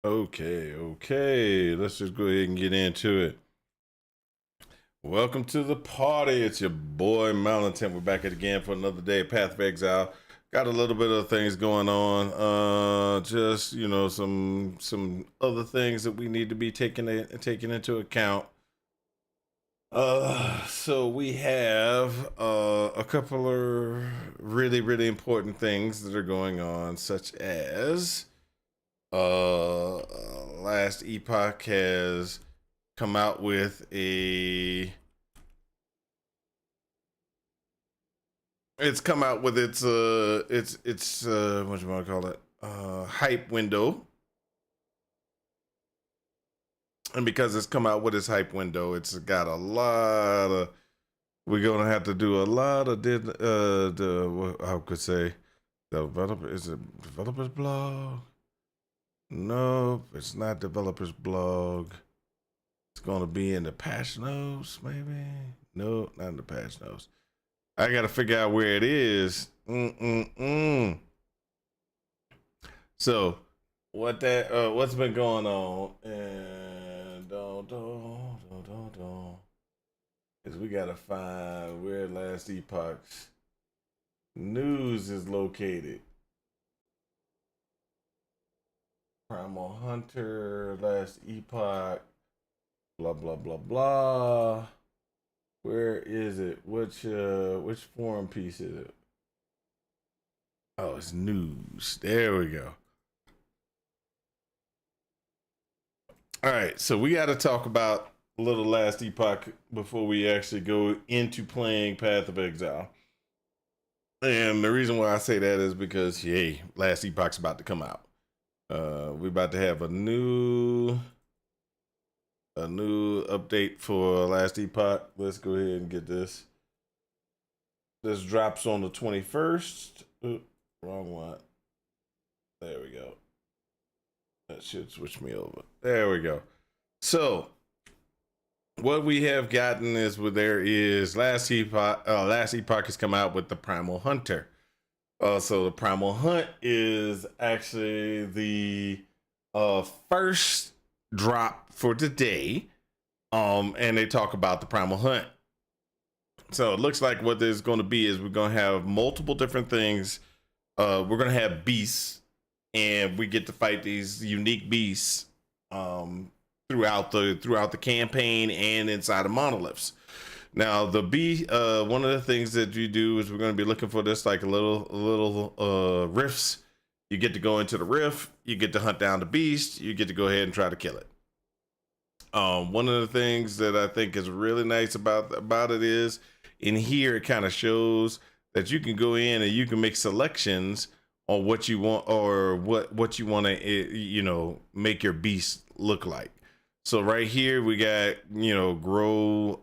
Okay. Let's just go ahead and get into it. Welcome to the party. It's your boy Malintent. We're back again for another day of Path of Exile. Got a little bit of things going on. Just some other things that we need to be taking into account. So we have a couple of really important things that are going on, such as last epoch has come out with it's come out with its what you want to call it, hype window. And because it's come out with its hype window, it's got a lot of, we're gonna have to do a lot of I could say is it developers blog? Nope, it's not developers blog. It's gonna be in the patch notes, maybe. No, not in the patch notes. I gotta figure out where it is. So, what's been going on? And is we gotta find where last epoch's news is located. Primal Hunter, last epoch, blah blah blah blah. Where is it? Which forum piece is it? Oh, it's news. There we go. All right, so we got to talk about a little last epoch before we actually go into playing Path of Exile. And the reason why I say that is because, yay, last epoch's about to come out. We're about to have a new update for last epoch. Let's go ahead and get this. This drops on the 21st. Oops, wrong one. There we go. That should switch me over. There we go. So what we have gotten is last epoch has come out with the Primal Hunter. So the Primal Hunt is actually the first drop for today. And they talk about the Primal Hunt. So it looks like what there's going to be is we're going to have multiple different things. We're going to have beasts, and we get to fight these unique beasts throughout the campaign and inside of monoliths. Now the one of the things that you do is we're going to be looking for this like a little rifts. You get to go into the rift, you get to hunt down the beast, you get to go ahead and try to kill it. One of the things that I think is really nice about it is in here it kind of shows that you can go in and you can make selections on what you want or what you want to make your beast look like. So right here we got grow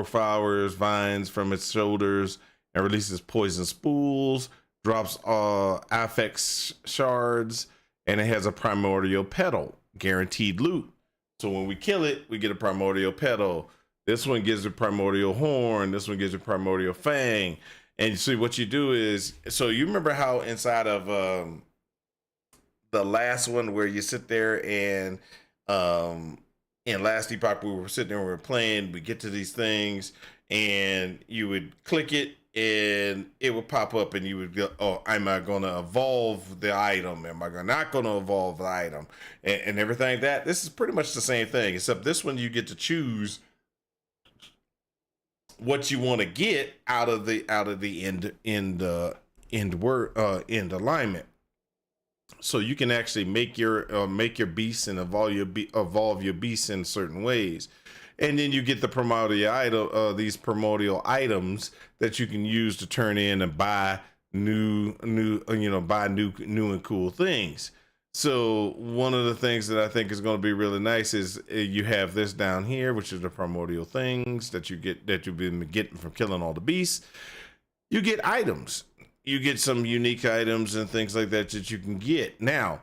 flowers, vines from its shoulders, and releases poison spools, drops affix shards, and it has a primordial petal, guaranteed loot. So when we kill it, we get a primordial petal. This one gives a primordial horn. This one gives a primordial fang. And see what you do is, so you remember how inside of the last one where you sit there and in last epoch we were sitting there and we were playing, we get to these things and you would click it and it would pop up and you would go, oh, am I going to evolve the item? Am I not going to evolve the item? And everything like that. This is pretty much the same thing, except this one you get to choose what you want to get out of the end alignment. So you can actually make your beasts and evolve your beasts in certain ways. And then you get the these primordial items that you can use to turn in and buy new and cool things. So one of the things that I think is going to be really nice is you have this down here, which is the primordial things that you've been getting from killing all the beasts. You get items. You get some unique items and things like that you can get. Now,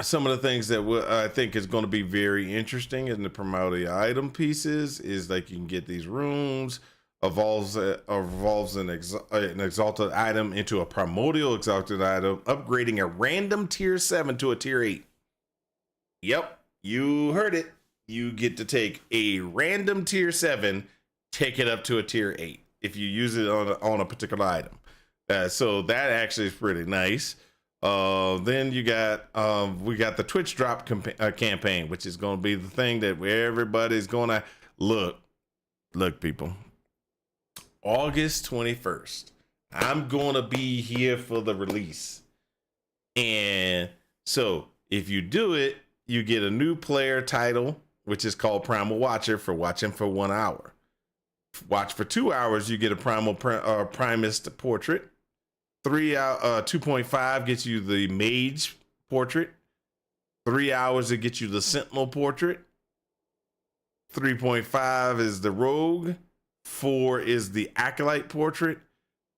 some of the things that I think is going to be very interesting in the primordial item pieces is like you can get these rooms, evolves an exalted item into a primordial exalted item, upgrading a random tier 7 to a tier 8. Yep, you heard it. You get to take a random tier 7, take it up to a tier 8 if you use it on a particular item. So that actually is pretty nice. Then you got we got the Twitch drop campaign, which is going to be the thing that everybody's going to look people. August 21st. I'm going to be here for the release. And so if you do it, you get a new player title, which is called Primal Watcher, for watching for 1 hour. Watch for 2 hours, you get a Primist portrait. 2.5 gets you the Mage portrait. 3 hours it gets you the Sentinel portrait. 3.5 is the Rogue. 4 is the Acolyte portrait.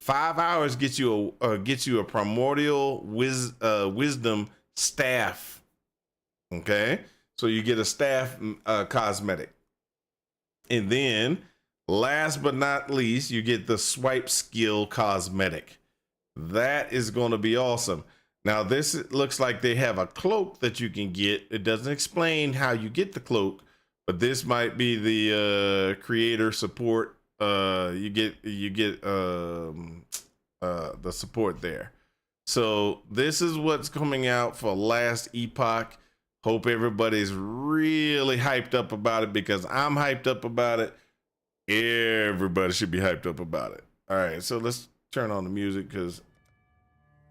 5 hours gets you a Primordial Wisdom staff. Okay, so you get a staff cosmetic, and then last but not least, you get the Swipe skill cosmetic. That is going to be awesome. Now this looks like they have a cloak that you can get. It doesn't explain how you get the cloak, but this might be the creator support. You get the support there. So this is what's coming out for Last Epoch. Hope everybody's really hyped up about it, because I'm hyped up about it. Everybody should be hyped up about it. All right, so let's turn on the music, because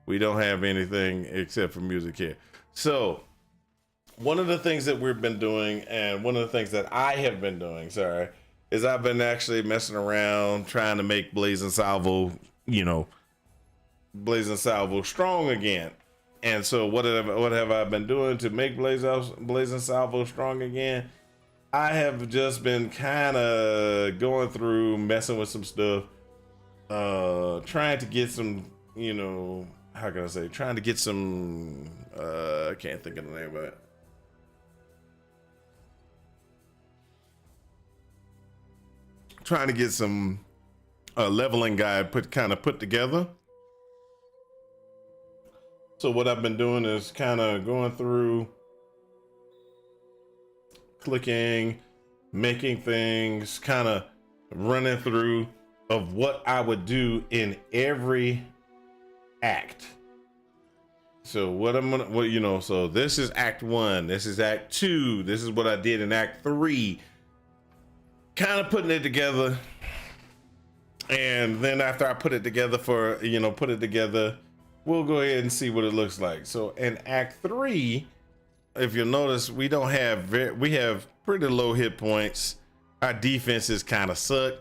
we don't have anything except for music here. So one of the things that we've been doing, and one of the things that I have been doing, is I've been actually messing around trying to make Blazing Salvo, Blazing Salvo strong again. And so what have I been doing to make Blazing Salvo strong again? I have just been kind of going through, messing with some stuff, trying to get some, how can I say, trying to get some, I can't think of the name of it. Trying to get some leveling guide put together. So what I've been doing is kind of going through, clicking, making things, kind of running through of what I would do in every act. So so this is act 1, this is act 2, this is what I did in act 3, kind of putting it together. And then after I put it together we'll go ahead and see what it looks like. So in act 3, if you'll notice, we have pretty low hit points. Our defenses kind of suck.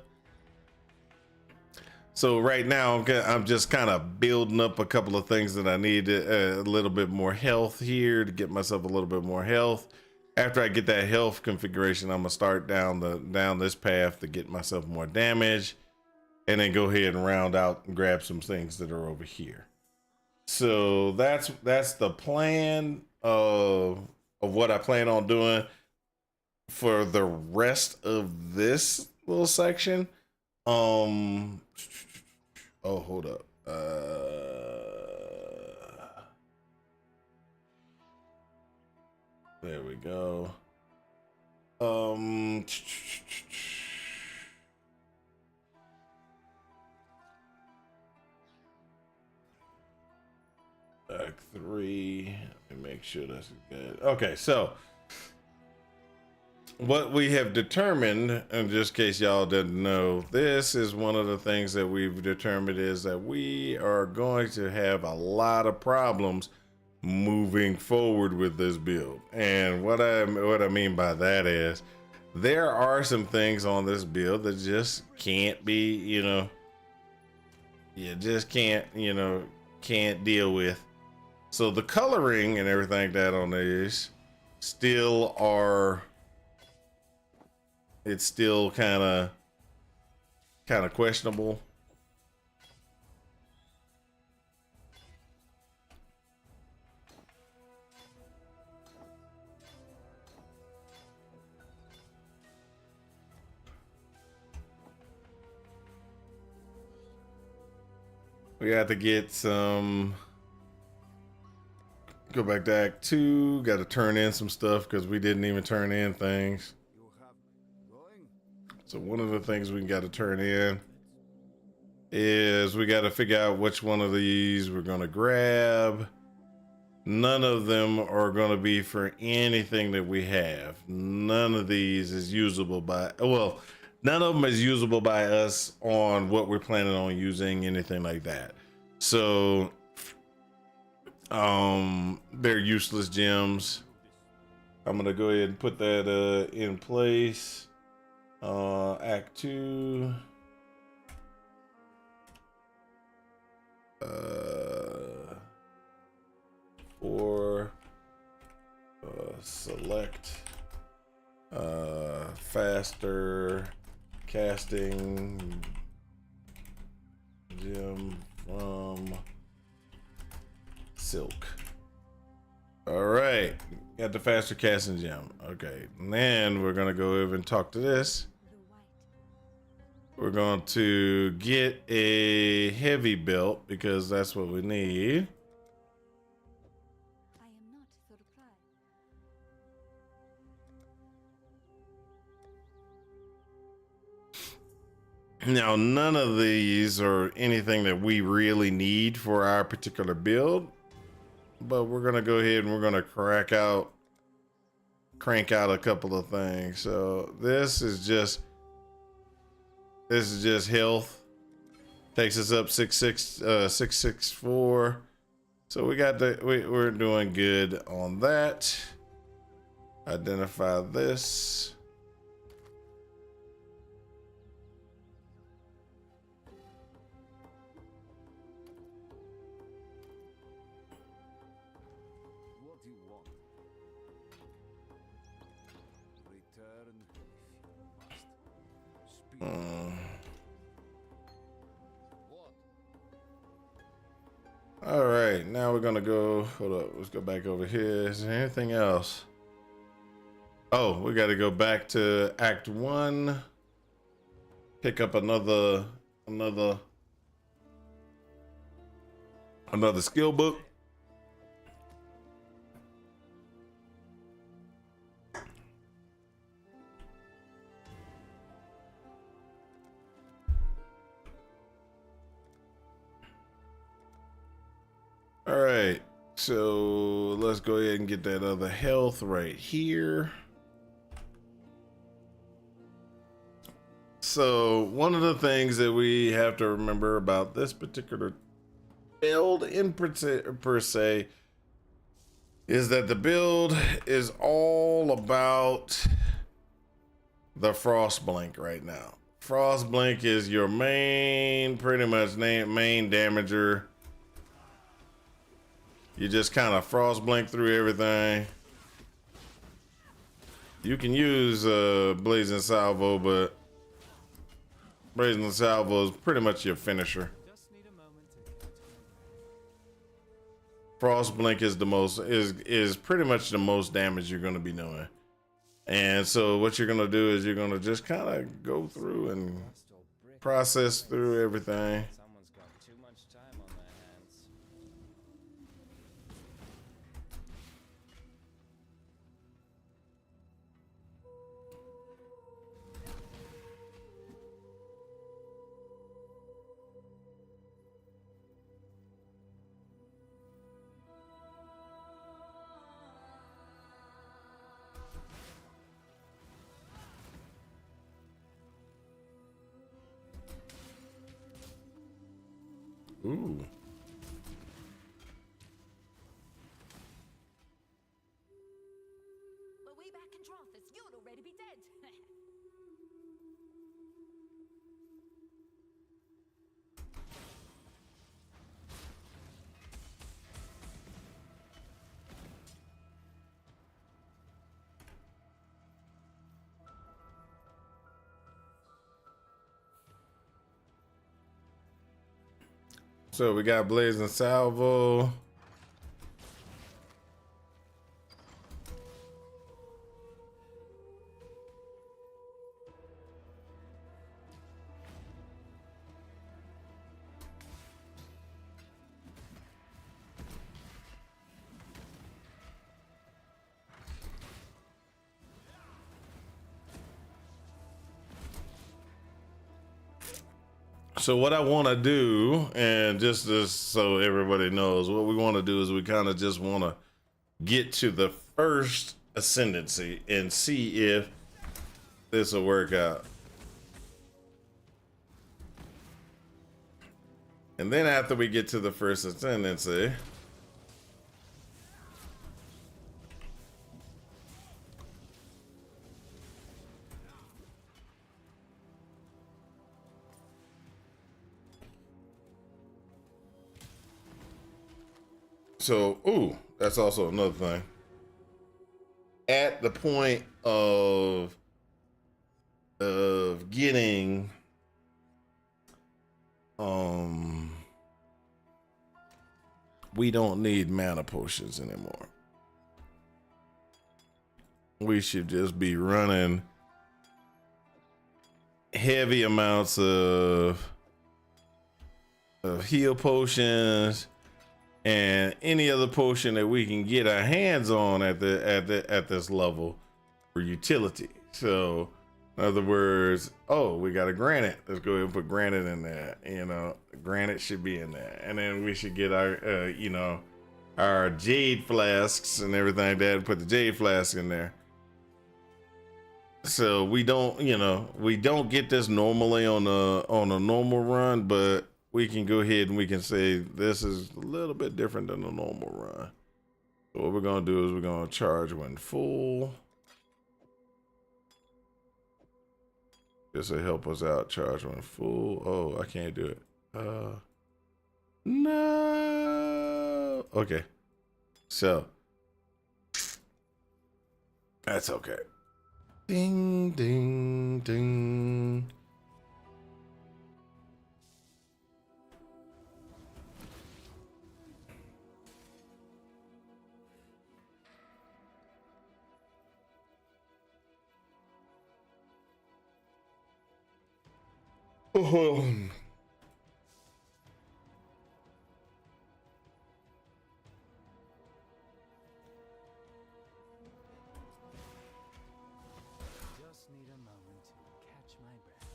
So right now I'm just kind of building up a couple of things that I need, a little bit more health here to get myself a little bit more health. After I get that health configuration, I'm gonna start down this path to get myself more damage, and then go ahead and round out and grab some things that are over here. So that's the plan of what I plan on doing for the rest of this little section. Oh, hold up. There we go. Act 3. Let me make sure that's good. Okay, so what we have determined, and just in case y'all didn't know, this is one of the things that we've determined, is that we are going to have a lot of problems moving forward with this build. And what I mean by that is, there are some things on this build that just can't be, you just can't deal with. So the coloring and everything that on these still are, it's still kind of questionable. We have to get some go back to Act 2. Got to turn in some stuff because we didn't even turn in things. So one of the things we got to turn in is we got to figure out which one of these we're going to grab. None of them are going to be for anything that we have. None of these is usable by, well, none of them is usable by us on what we're planning on using, anything like that. So, they're useless gems. I'm going to go ahead and put that in place. Act 2. For select faster casting gem from silk. All right, got the faster casting gem. Okay, and then we're gonna go over and talk to this. We're going to get a heavy belt because that's what we need. I am not the reply. Now, none of these are anything that we really need for our particular build, but we're gonna go ahead and we're gonna crank out a couple of things. So this is just health. Takes us up 664. So we got we're doing good on that. Identify this. What do you want? Return if you must. Speak. What? All right, now we're gonna go. Hold up, let's go back over here. Is there anything else? Oh, we got to go back to Act 1. Pick up another skill book. All right, so let's go ahead and get that other health right here. So one of the things that we have to remember about this particular build in per se is that the build is all about the frost blink right now. Frost blink is your main, pretty much main damager. You just kind of frost blink through everything. You can use Blazing Salvo, but Blazing Salvo is pretty much your finisher. Frost blink is the most is pretty much the most damage you're going to be doing. And so what you're going to do is you're going to just kind of go through and process through everything. Someone's got too much time on their hands. Ooh. But way back in Tronthus, you'd already be dead. So we got Blazing Salvo. So what I want to do, and just so everybody knows, what we want to do is we kind of just want to get to the first ascendancy and see if this will work out. And then after we get to the first ascendancy, so, ooh, that's also another thing. At the point of getting we don't need mana potions anymore. We should just be running heavy amounts of heal potions and any other potion that we can get our hands on at this level for utility. So in other words, oh, we got a granite. Let's go ahead and put granite in there. You know, granite should be in there. And then we should get our, you know, our jade flasks and everything like that and put the jade flask in there. So we don't, you know, we don't get this normally on a normal run, but we can go ahead and we can say this is a little bit different than a normal run. So what we're going to do is we're going to charge when full. This will help us out. Charge when full. Oh, I can't do it. No. Okay. So that's okay. Ding, ding, ding. Oh. Just need a moment to catch my breath.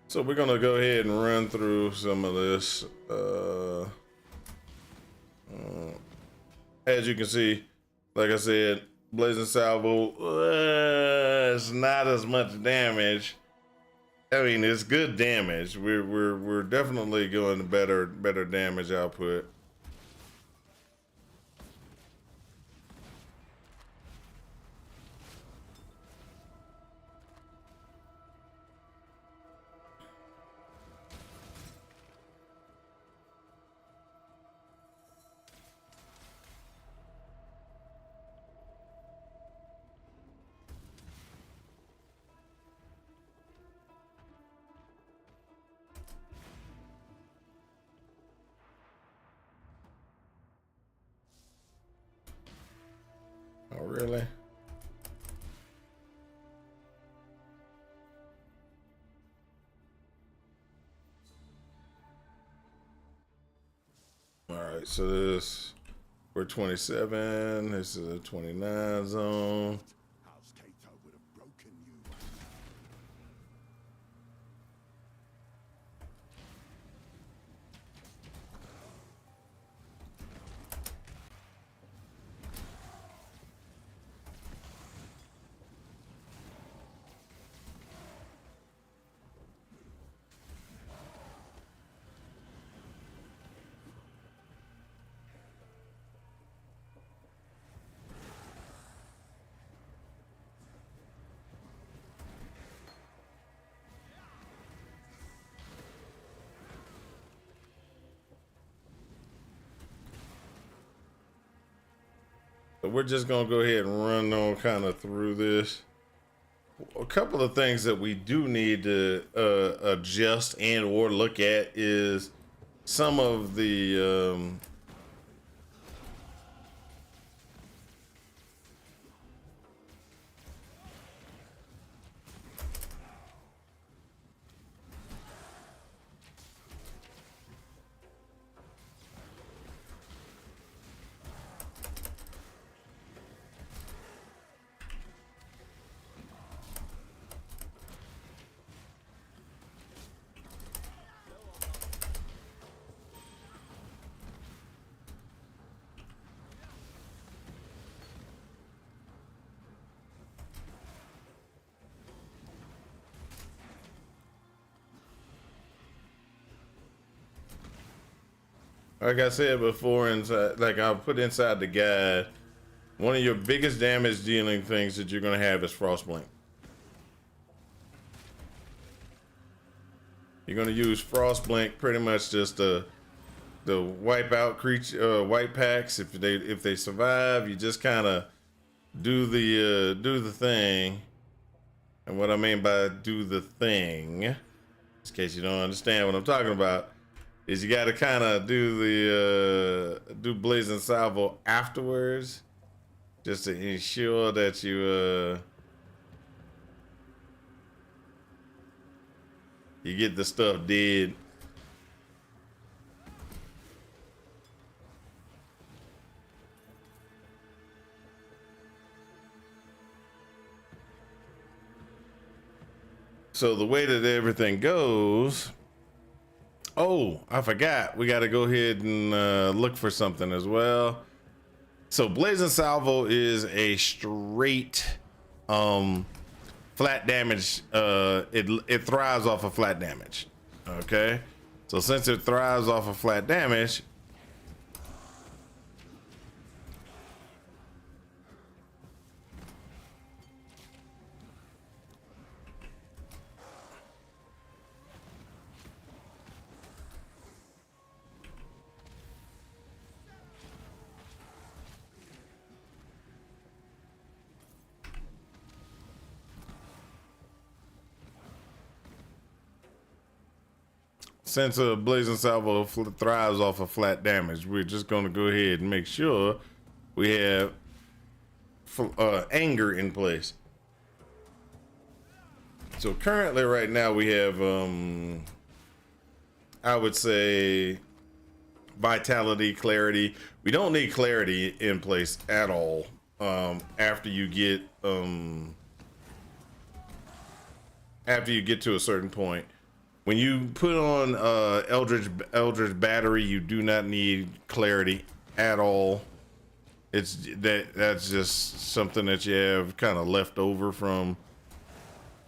So we're gonna go ahead and run through some of this. As you can see, like I said, Blazing Salvo, it's not as much damage. I mean, it's good damage. We're definitely going to better damage output. Oh, really? All right, so this, we're 27. This is a 29 zone. House Kato would have broken you. So we're just gonna go ahead and run on kind of through this. A couple of things that we do need to adjust and or look at is some of the Like I said before, inside, like I put inside the guide, one of your biggest damage dealing things that you're gonna have is Frostblink. You're gonna use Frostblink pretty much just to wipe out creature white packs. If they survive, you just kind of do the thing. And what I mean by do the thing, in case you don't understand what I'm talking about, is you got to kind of do Blazing Salvo afterwards, just to ensure that you get the stuff dead. So the way that everything goes, oh, I forgot. We got to go ahead and look for something as well. So Blazing Salvo is a straight flat damage. It thrives off of flat damage. Okay. So since it thrives off of flat damage, since Blazing Salvo thrives off of flat damage, we're just going to go ahead and make sure we have anger in place. So currently right now we have, I would say, vitality, clarity. We don't need clarity in place at all after you get to a certain point. When you put on Eldritch Battery, you do not need clarity at all. That's just something that you have kind of left over from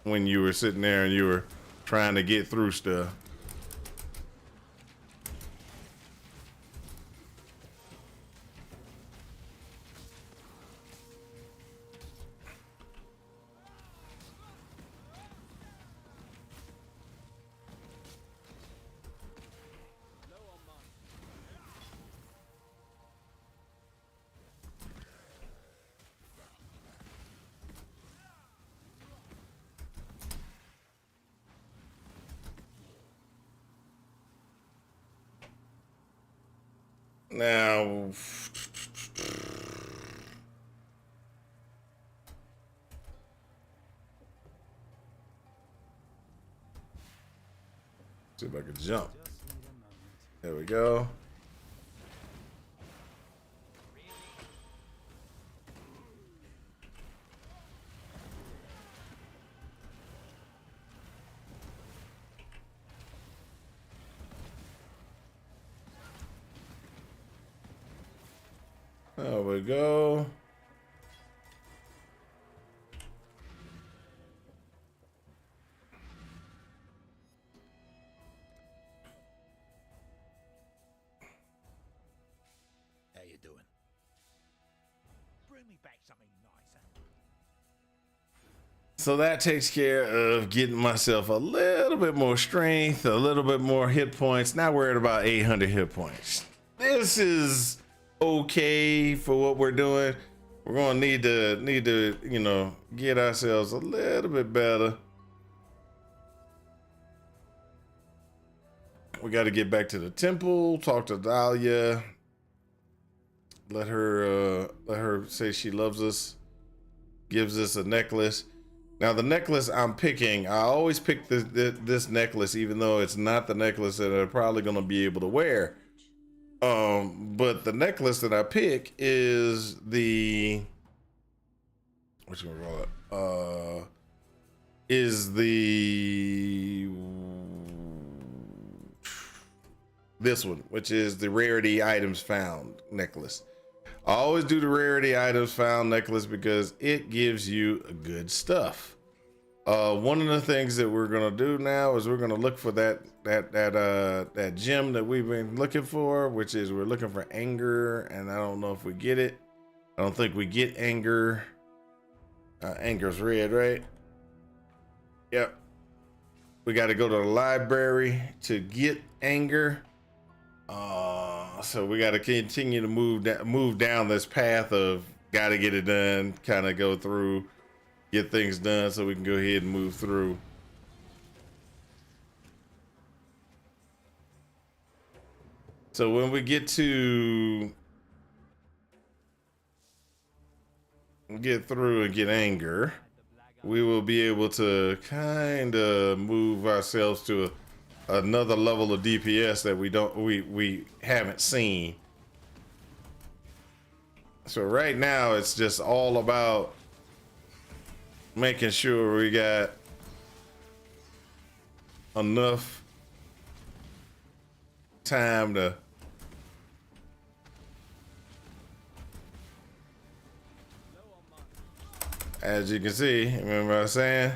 when you were sitting there and you were trying to get through stuff. Now, see if I can jump. There we go. There we go. How you doing? Bring me back something nicer. So that takes care of getting myself a little bit more strength, a little bit more hit points. Not worried about 800 hit points. This is okay for what we're doing. We're gonna need to get ourselves a little bit better. We got to get back to the temple, talk to Dahlia, let her say she loves us, gives us a necklace. Now the necklace I'm picking, I always pick this necklace, even though it's not the necklace that I'm probably gonna be able to wear. But the necklace that I pick is the this one, which is the rarity items found necklace. I always do the rarity items found necklace because it gives you good stuff. One of the things that we're gonna do now is we're gonna look for that gem that we've been looking for, which is we're looking for anger, and I don't know if we get it. I don't think we get anger. Anger's red, right? Yep. We got to go to the library to get anger. So we got to continue to move down this path of got to get it done, kind of go through, get things done so we can go ahead and move through. So when we get through and get anger, we will be able to kind of move ourselves to another level of DPS that we haven't seen. So right now it's just all about making sure we got enough time to as you can see, remember what I was saying?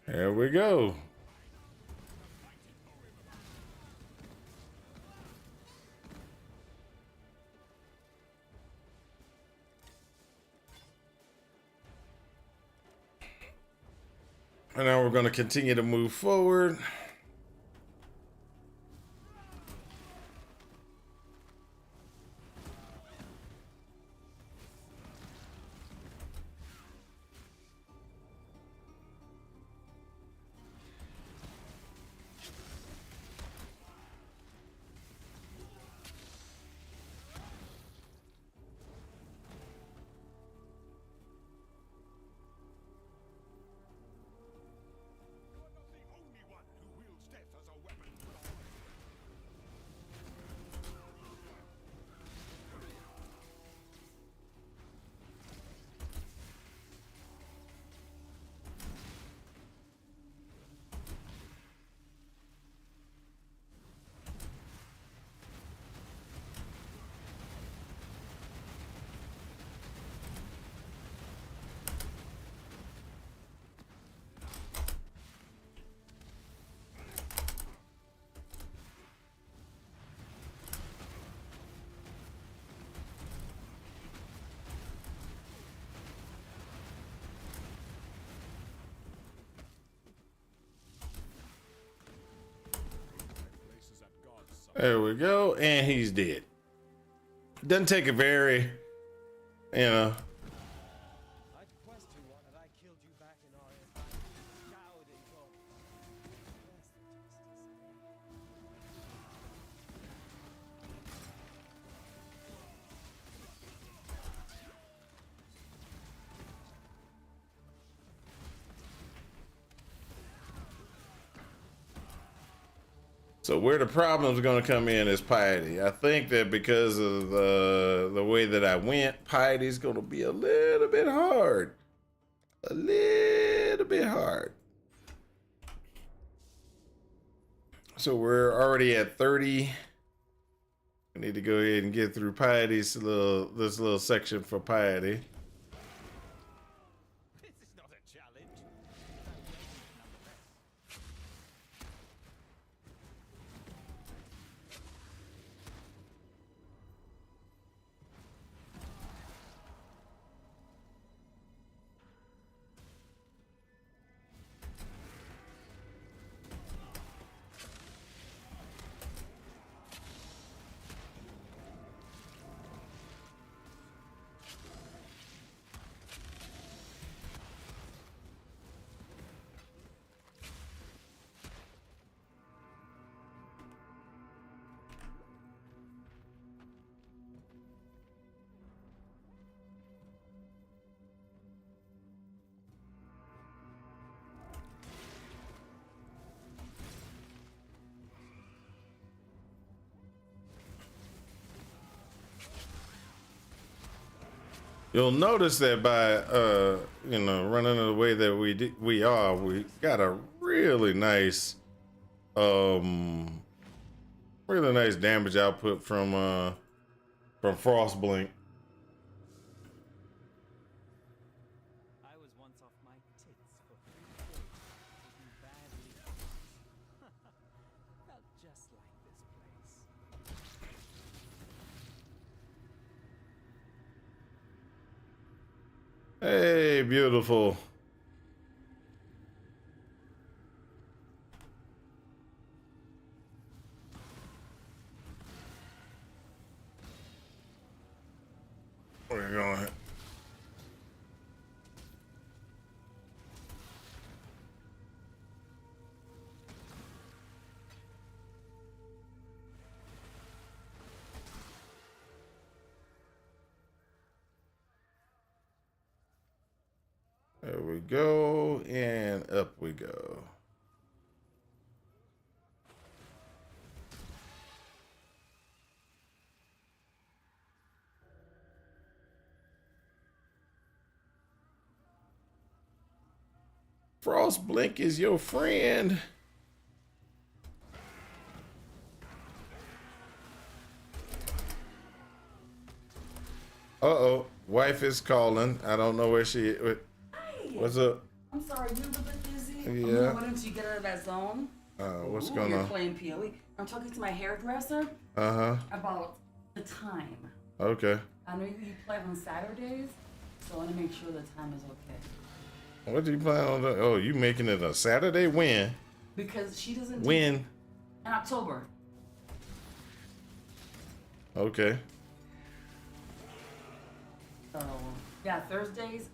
There we go. And now we're going to continue to move forward. There we go, and he's dead. Doesn't take a very, you know. I'd question what that I killed you back in our coward and go. Where's the justice? So where the problem's going to come in is piety. I think that because of the way that I went, piety's going to be a little bit hard. A little bit hard. So we're already at 30. I need to go ahead and get through piety's this little section for piety. This is not a challenge. You'll notice that by running the way that we got a um really nice damage output from Frostblink. I was once off my tits for 3 days, taking badly. Felt just like this place. Hey, beautiful. Where you going? There we go, and up we go. Frostblink is your friend. Uh-oh, wife is calling. I don't know where she is. What's up? I'm sorry, you're a little bit busy. Yeah. Why don't you get out of that zone? What's Ooh, going you're on? playing PoE. I'm talking to my hairdresser Uh-huh. about the time. Okay. I know you play on Saturdays, so I want to make sure the time is okay. What do you plan on doing? Oh, you making it a Saturday? When? Because she doesn't do When? in October. Okay. So yeah, Thursdays,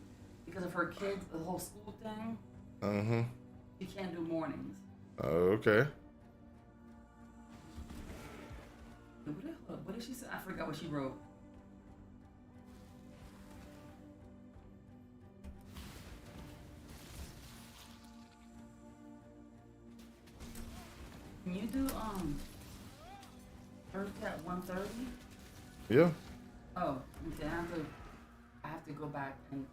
because of her kids, the whole school thing, Mm-hmm. she can't do mornings. Okay. What did she say? I forgot what she wrote. Can you do Thursday at 1:30? Yeah. Oh, okay. I have to go back and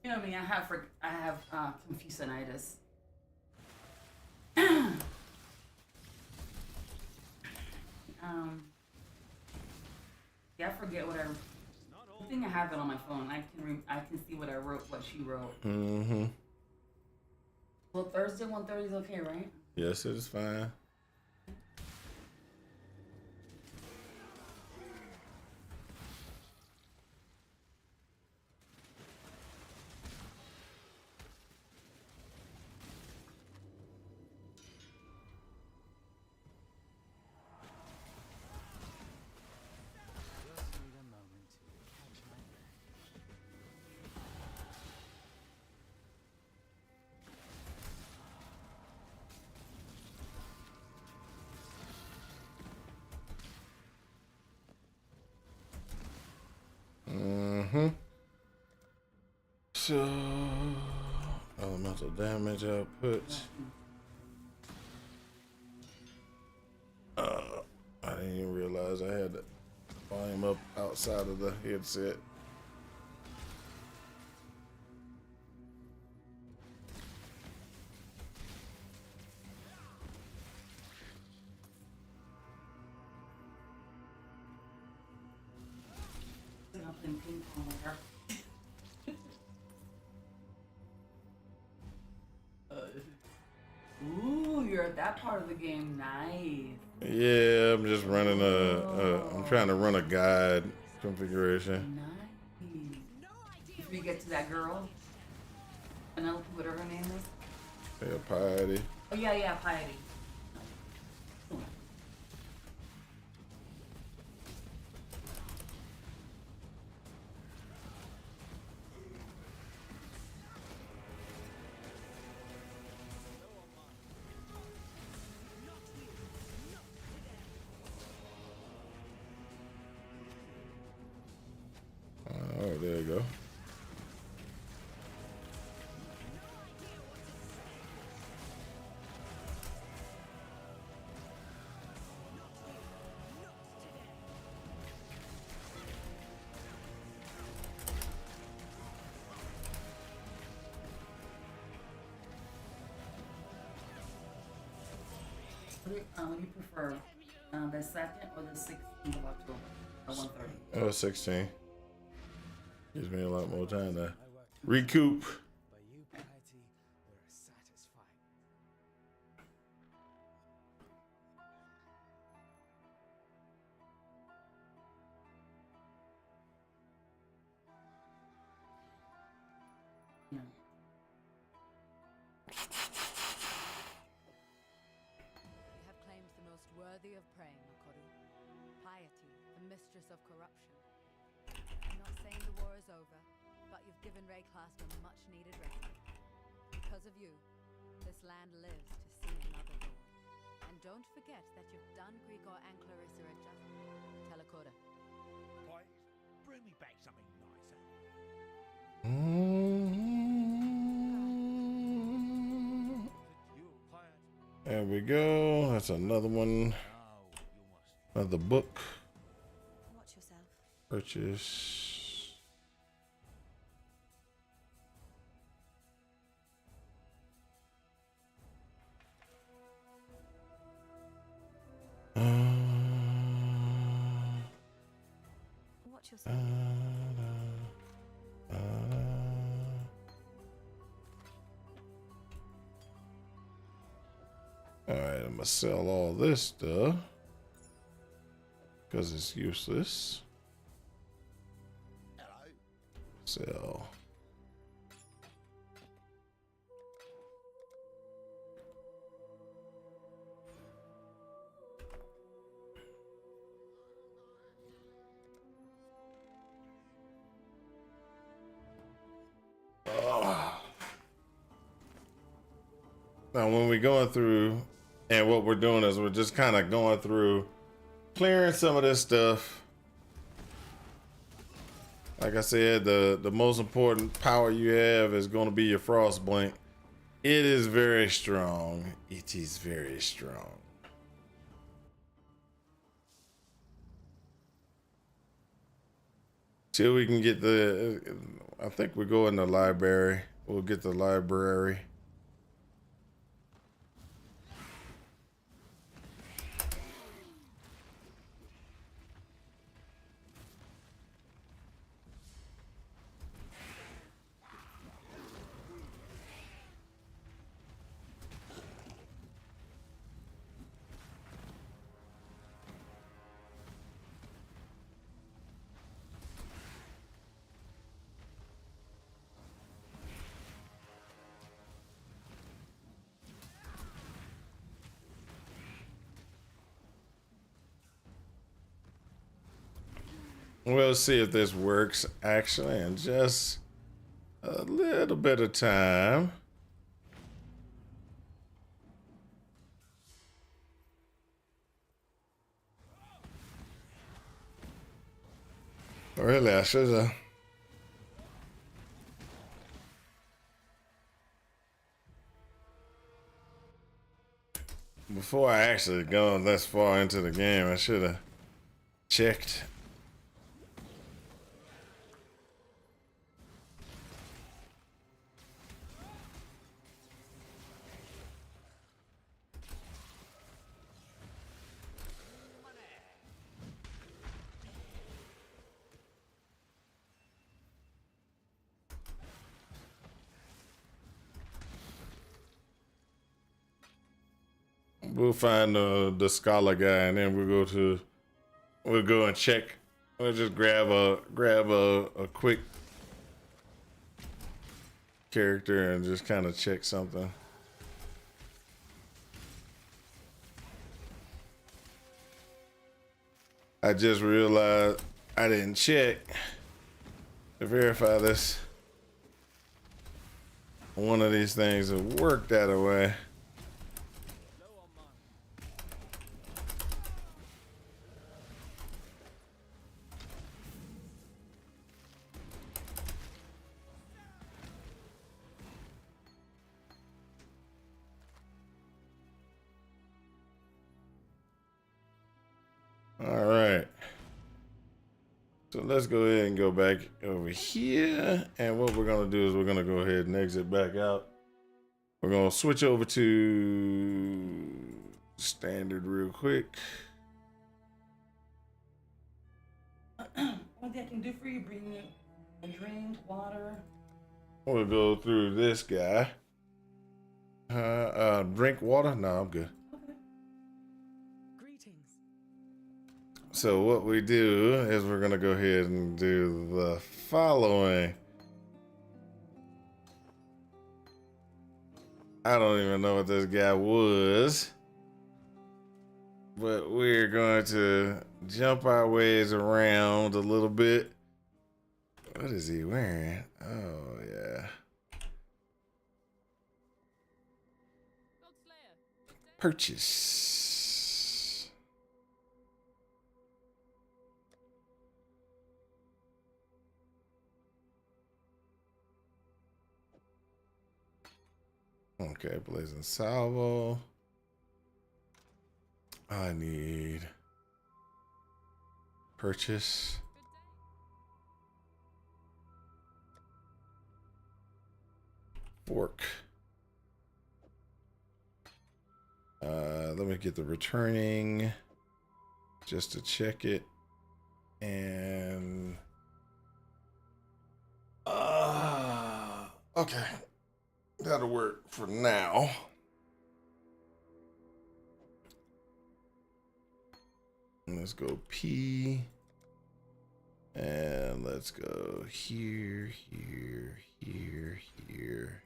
you know what I mean. I have confucianitis. Yeah, I forget what I. I think I have it on my phone. I can see what I wrote, what she wrote. Mm-hmm. Well, Thursday 1:30 is okay, right? Yes, it is fine. Just need a moment to catch my breath. Mm-hmm. So, elemental damage output. I didn't even realize I had the volume up outside of the headset. I'm playing ping pong with her. Ooh, you're at that part of the game. Nice. Yeah, I'm just running I'm trying to run a guide configuration. Nice. If we get to that girl, Penelope, whatever her name is. Yeah, piety. Oh yeah, Piety. Oh, there you go. What do you prefer? The 2nd or the 16th of October at 1:30? Oh, 16. Gives me a lot more time to recoup. By you, piety, we're satisfied. Yeah. We have claimed the most worthy of praying, Makoru. Piety, the mistress of corruption. I'm not saying the war is over, but you've given Rayclast a much-needed respite. Because of you, this land lives to see another dawn. And don't forget that you've done Grigor and Clarissa a justice. Telekora. Quiet. Bring me back something nicer. You, quiet. There we go. That's another one. Now you must. Another book. Watch yourself. Purchase. Watch yourself. All right, I'm gonna sell all this stuff because it's useless. Hello. Sell. Now, when we're going through, and what we're doing is we're just kind of going through, clearing some of this stuff. Like I said, the most important power you have is going to be your Frostblink. It is very strong. It is very strong. Till we can get the, I think we go in the library. We'll get the library. We'll see if this works actually in just a little bit of time. Really, I should have. Before I actually gone this far into the game, I should have checked. We'll find the scholar guy, and then we'll go and check. We'll just grab a quick character and just kind of check something. I just realized I didn't check to verify this. One of these things will work that way. All right. So let's go ahead and go back over here. And what we're going to do is we're going to go ahead and exit back out. We're going to switch over to standard real quick. What that can do for you? Bring you a drink, water. We'll go through this guy. Drink water? No, I'm good. Okay. Greetings. So what we do is we're gonna go ahead and do the following. I don't even know what this guy was, but we're going to jump our ways around a little bit. What is he wearing? Oh yeah. Purchase. Okay, blazing salvo. I need purchase. Fork. Let me get the returning just to check it. And okay. That'll work for now. Let's go P. And let's go here, here, here, here.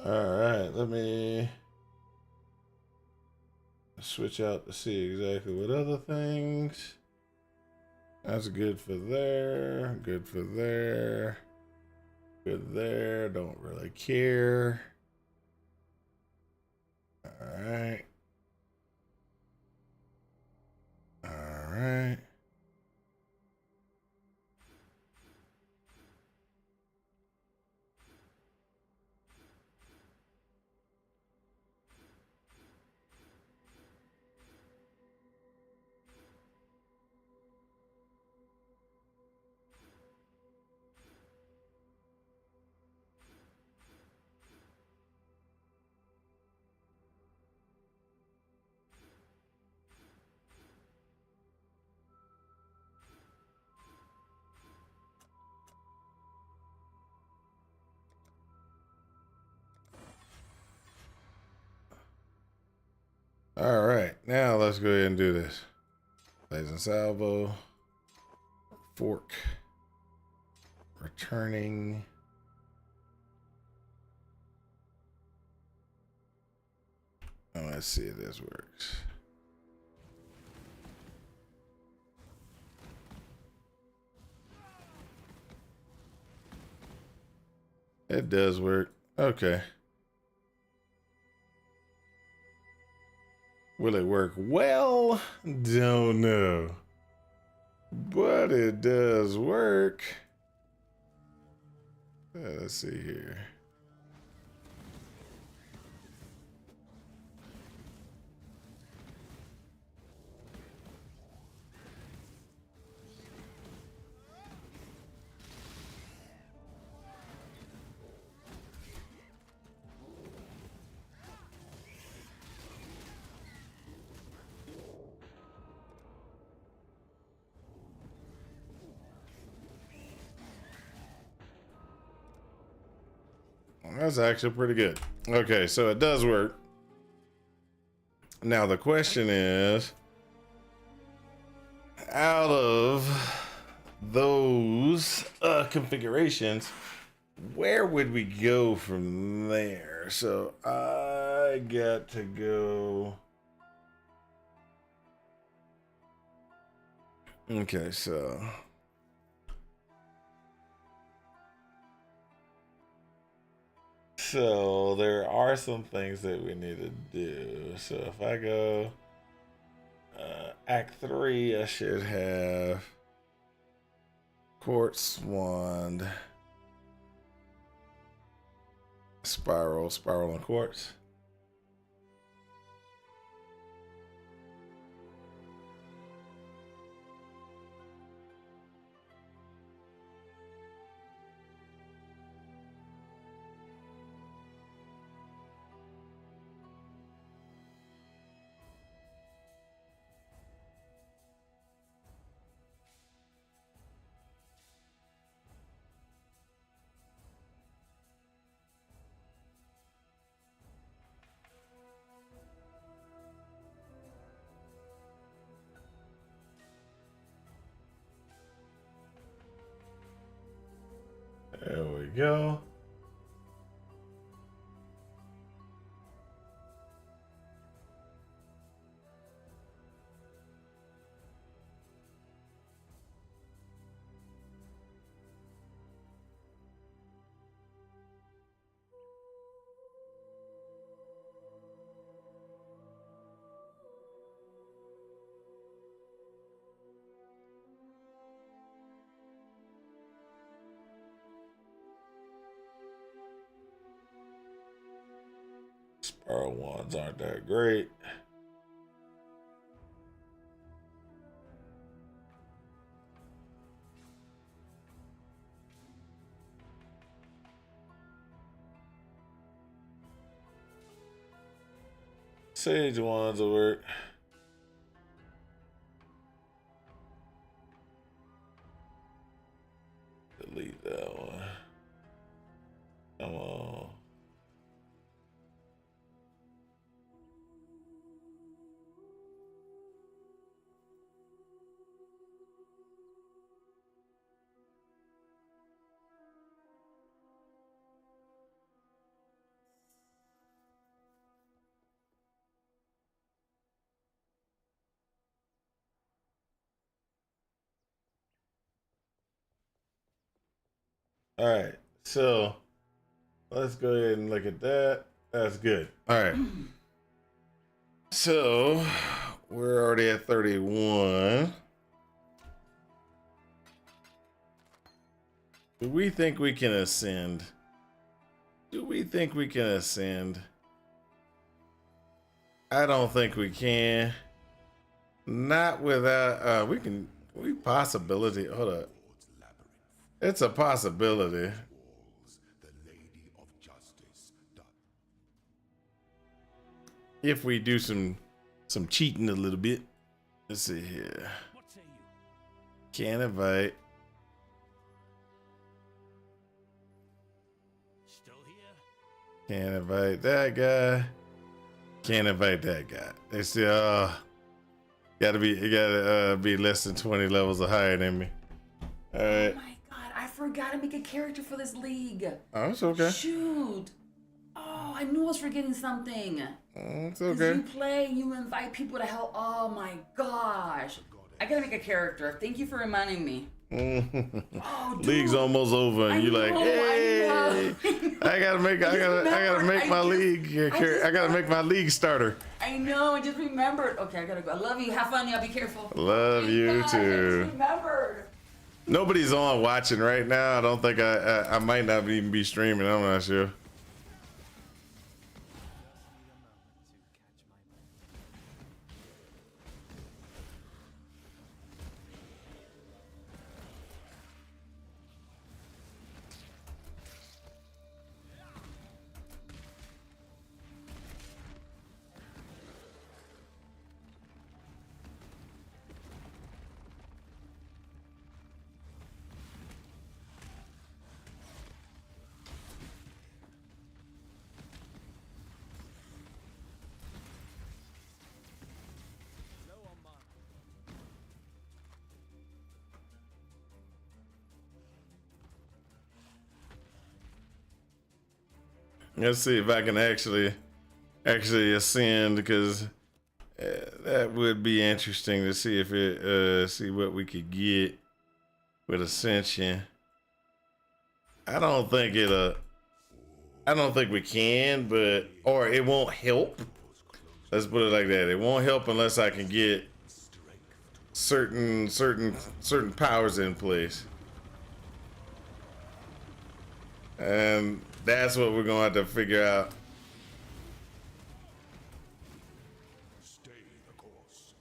All right, let me switch out to see exactly what other things. That's good for there, good for there, good there, don't really care. All right. All right. All right, now let's go ahead and do this. Blazing salvo, fork, returning. Oh, let's see if this works. It does work. Okay. Will it work well? Don't know. But it does work. Let's see here. That's actually pretty good. Okay, so it does work. Now the question is, out of those configurations, where would we go from there? So I got to go Okay, so there are some things that we need to do. So if I go Act 3, I should have Quartz Wand, Spiral, and Quartz. There we go. Spiral wands aren't that great. Sage wands will work. Delete that one. Come on. All right, so let's go ahead and look at that. That's good. All right. So we're already at 31. Do we think we can ascend? I don't think we can. Not without we possibility. Hold up. It's a possibility. If we do some cheating a little bit. Let's see here. What say you? Can't invite. Still here? Can't invite that guy. Can't invite that guy. They still gotta be less than 20 levels or higher than me. All right. Oh my god, I forgot to make a character for this league. Oh, it's okay. Shoot. Oh, I knew I was forgetting something. It's 'Cause okay. you play, you invite people to help. Oh my gosh. I gotta make a character. Thank you for reminding me. Oh, dude. League's almost over, and I you're like, know, hey, I gotta make my league. I gotta make my league starter. I know, I just remembered. Okay, I gotta go. I love you. Have fun, y'all. Be careful. Love Oh my you gosh, too. I just remembered. Nobody's on watching right now. I don't think I might not even be streaming. I'm not sure. Let's see if I can actually ascend, because That would be interesting to see if it see what we could get with Ascension. I don't think we can, but or it won't help. Let's put it like that. It won't help unless I can get certain powers in place. And that's what we're gonna have to figure out. Stay the course.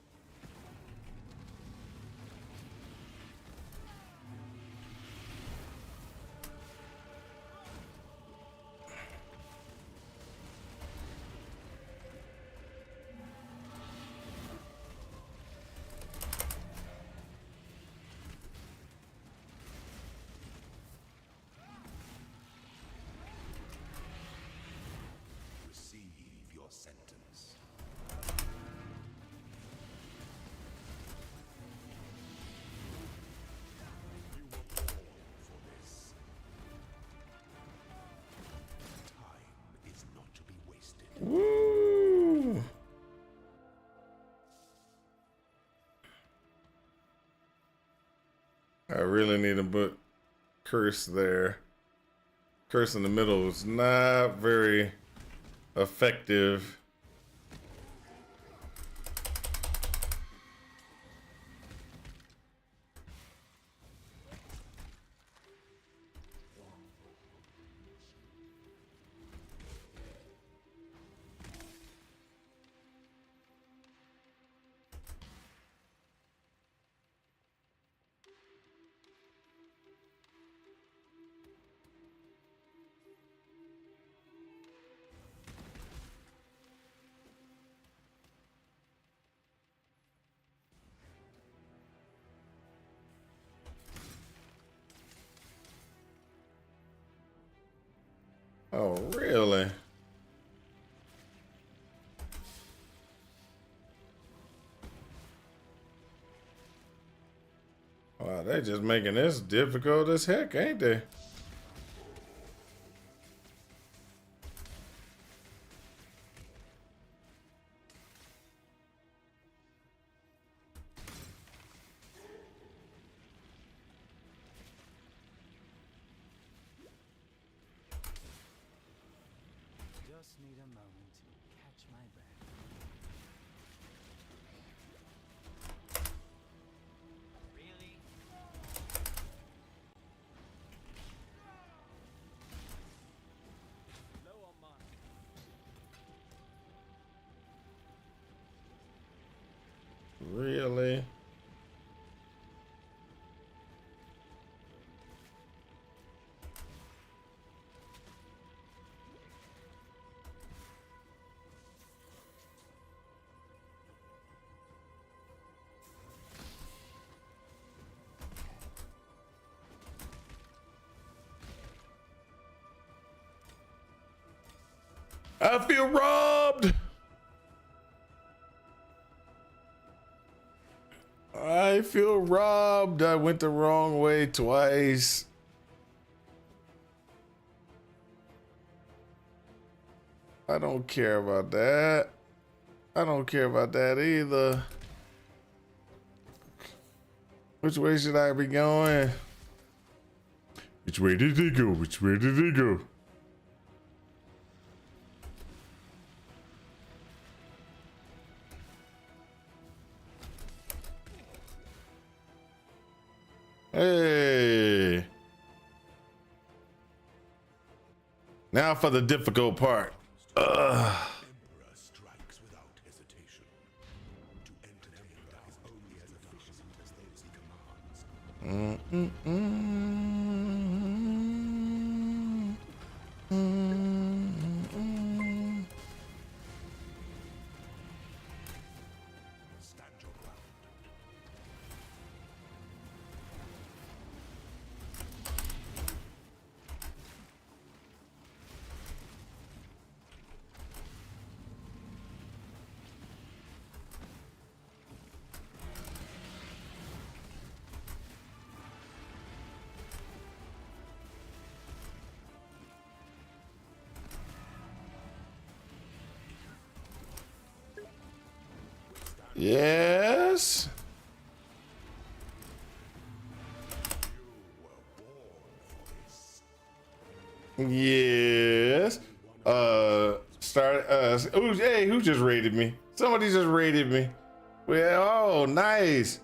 Receive your sentence. You were born for this. Time is not to be wasted. Woo! I really need to put curse there. Curse in the middle is not very effective. Oh, really? Wow, they just making this difficult as heck, ain't they? Just need a moment to catch my breath. Really? Low on mine. Really? I feel robbed. I feel robbed. I went the wrong way twice. I don't care about that. I don't care about that either. Which way should I be going? Which way did they go? Which way did they go? Hey. Now for the difficult part. Emperor strikes without hesitation. To entertain him is only as efficient as those he commands. Stand your ground. Yes. Yes. Start. Hey, who just raided me? Somebody just raided me. Well, oh, nice.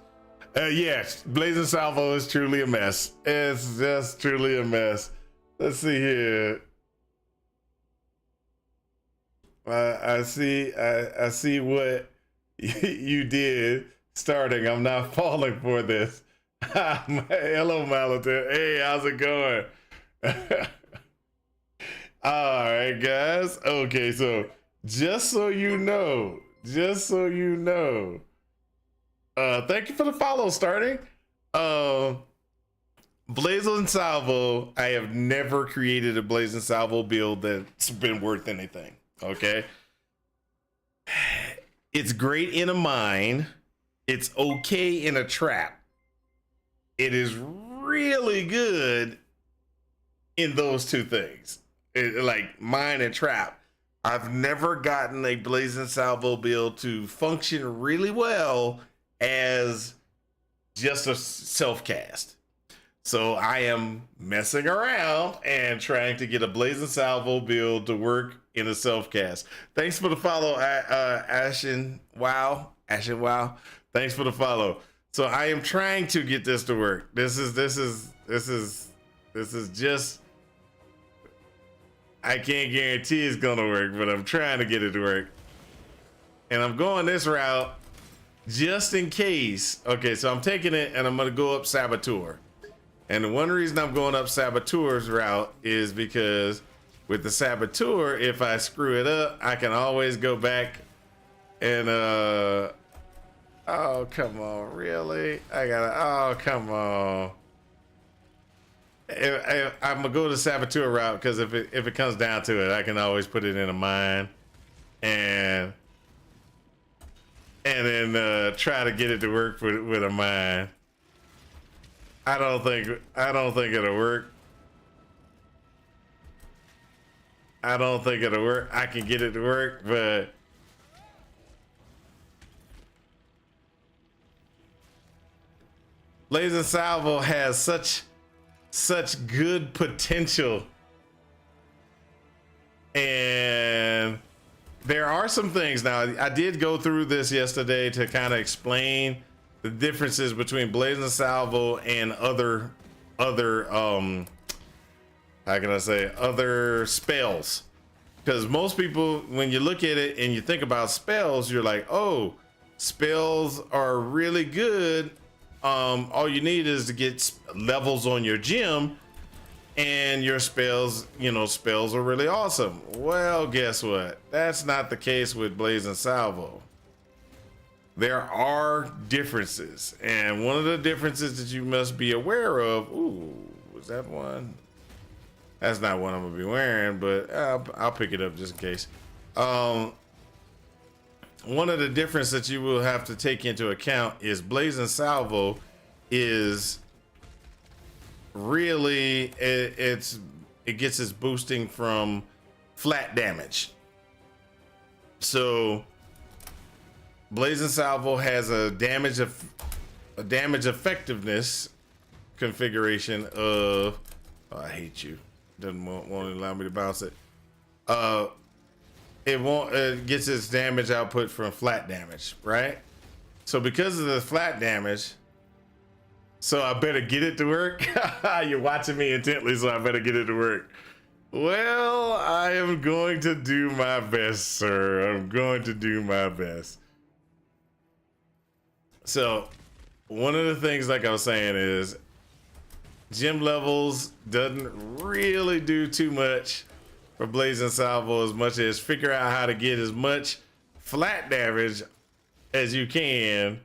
Yes, Blazing Salvo is truly a mess. It's just truly a mess. Let's see here. I see what you did starting. I'm not falling for this. Hello, Malatin. Hey, how's it going? All right, guys. Okay, so just so you know, thank you for the follow, starting. Blazing Salvo, I have never created a Blazing Salvo build that's been worth anything. Okay. It's great in a mine. It's okay in a trap. It is really good in those two things. Like mine and trap. I've never gotten a Blazing Salvo build to function really well as just a self-cast. So I am messing around and trying to get a Blazing Salvo build to work in a self-cast. Thanks for the follow, Ashen Wow. Thanks for the follow. So I am trying to get this to work. This is just, I can't guarantee it's gonna work, but I'm trying to get it to work. And I'm going this route just in case. Okay, so I'm taking it and I'm gonna go up Saboteur. And the one reason I'm going up Saboteur's route is because with the Saboteur, if I screw it up, I can always go back and oh, come on, really? Oh, come on. I'm gonna go the Saboteur route because if it comes down to it, I can always put it in a mine and then try to get it to work with a mine. I don't think it'll work. I don't think it'll work. I can get it to work, but Blazing Salvo has such good potential, and there are some things. Now, I did go through this yesterday to kind of explain the differences between Blazing Salvo and other how can I say, other spells. Because most people, when you look at it and you think about spells, you're like, oh, spells are really good. All you need is to get levels on your gem and your spells, spells are really awesome. Well, guess what? That's not the case with Blazing Salvo. There are differences, and one of the differences that you must be aware of, ooh, was that one? That's not one I'm gonna be wearing, but I'll pick it up just in case. One of the differences that you will have to take into account is Blazing Salvo is really, it gets its boosting from flat damage. So Blazing Salvo has a damage effectiveness configuration of, oh, I hate you. Doesn't won't allow me to bounce it. It gets its damage output from flat damage, right? So because of the flat damage, so I better get it to work. You're watching me intently, so I better get it to work. Well, I am going to do my best, sir. I'm going to do my best. So one of the things, like I was saying, is gem levels doesn't really do too much for Blazing Salvo, as much as figure out how to get as much flat damage as you can,